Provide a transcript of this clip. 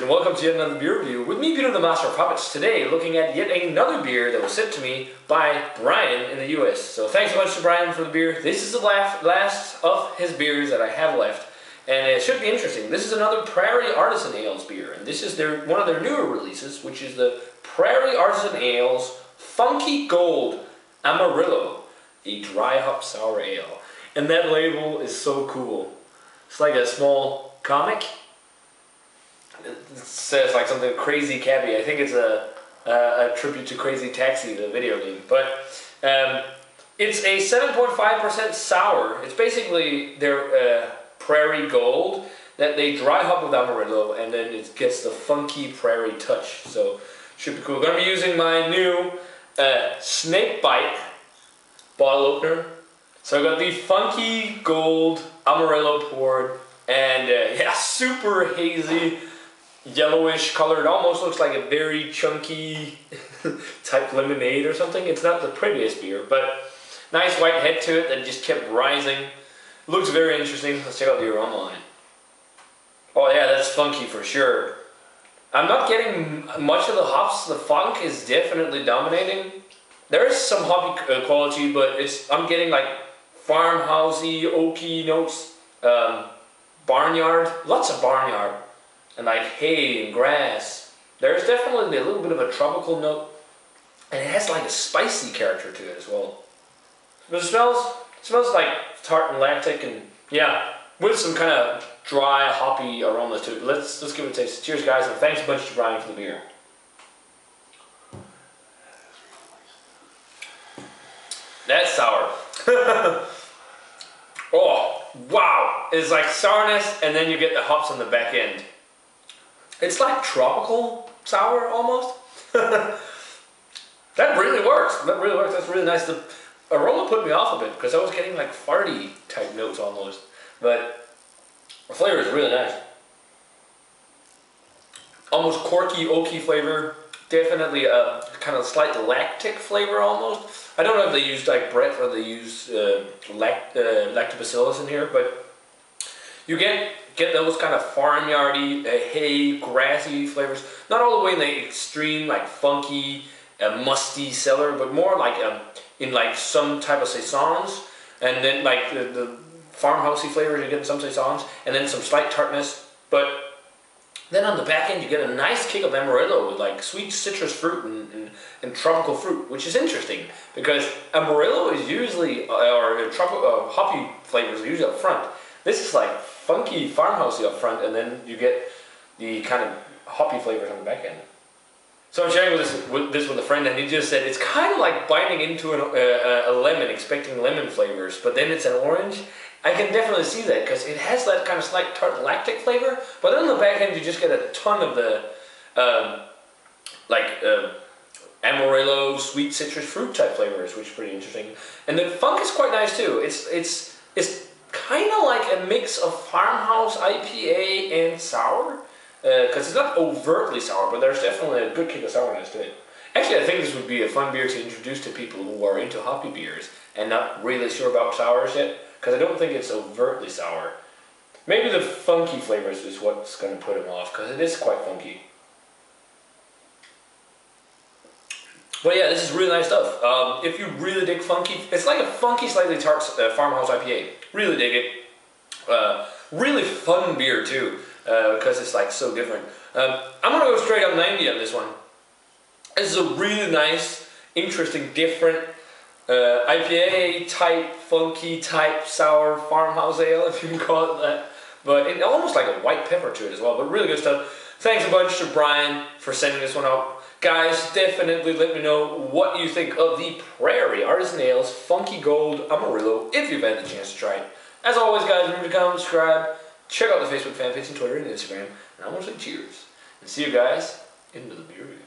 and welcome to yet another beer review with me, Peter the Master of Puppets. Today, looking at yet another beer that was sent to me by Brian in the US. So thanks so much to Brian for the beer. This is the last of his beers that I have left, and it should be interesting. This is another Prairie Artisan Ales beer, and this is one of their newer releases, which is the Prairie Artisan Ales Funky Gold Amarillo, a dry hop sour ale. And that label is so cool. It's like a small comic. It says like something crazy cabbie. I think it's a tribute to Crazy Taxi, the video game. But it's a 7.5% sour. It's basically their Prairie Gold that they dry hop with Amarillo, and then it gets the funky prairie touch. So should be cool. I'm going to be using my new Snake Bite bottle opener. So I got the Funky Gold Amarillo poured, and yeah, super hazy, yellowish color. It almost looks like a very chunky type lemonade or something. It's not the prettiest beer, but nice white head to it that just kept rising. Looks very interesting. Let's check out the aroma on it. Oh yeah, that's funky for sure. I'm not getting much of the hops. The funk is definitely dominating. There is some hoppy quality, but I'm getting like farmhousey, oaky notes, barnyard, lots of barnyard, and like hay and grass. There's definitely a little bit of a tropical note, and it has like a spicy character to it as well. But it smells like tart and lactic, and yeah, with some kind of dry hoppy aromas to it. Let's give it a taste. Cheers, guys, and thanks a bunch to Brian for the beer. That's sour. Oh, wow. It's like sourness, and then you get the hops on the back end. It's like tropical sour, almost. That really works. That really works. That's really nice. The aroma put me off a bit, because I was getting like farty type notes almost. But the flavor is really nice. Almost corky, oaky flavor. Definitely a kind of slight lactic flavor almost. I don't know if they used like Brett or they use lactobacillus in here, but you get those kind of farmyardy, hay, grassy flavors. Not all the way in the extreme like funky, musty cellar, but more like in like some type of saisons, and then like the farmhousey flavors you get in some saisons, and then some slight tartness, but then on the back end you get a nice kick of Amarillo with like sweet citrus fruit and tropical fruit, which is interesting because Amarillo is usually, or hoppy flavors are usually up front. This is like funky farmhousey up front, and then you get the kind of hoppy flavors on the back end. So I'm sharing this with a friend, and he just said it's kind of like biting into a lemon, expecting lemon flavors, but then it's an orange. I can definitely see that because it has that kind of slight tart lactic flavor, but then on the back end you just get a ton of the Amarillo sweet citrus fruit type flavors, which is pretty interesting. And the funk is quite nice too. It's kind of like a mix of farmhouse IPA and sour, because it's not overtly sour, but there's definitely a good kick of sourness to it. Actually, I think this would be a fun beer to introduce to people who are into hoppy beers and not really sure about sours yet, because I don't think it's overtly sour. Maybe the funky flavors is what's going to put them off, because it is quite funky. But yeah, this is really nice stuff. If you really dig funky, it's like a funky, slightly tart farmhouse IPA. Really dig it. Really fun beer too, because it's like so different. I'm going to go straight up 90 on this one. This is a really nice, interesting, different IPA type, funky type, sour farmhouse ale, if you can call it that. But it almost like a white pepper to it as well, but really good stuff. Thanks a bunch to Brian for sending this one out. Guys, definitely let me know what you think of the Prairie Artisan Ales Funky Gold Amarillo if you've had the chance to try it. As always, guys, remember to comment, subscribe, check out the Facebook fan page and Twitter and Instagram, and I want to say cheers. And see you guys in the beer review.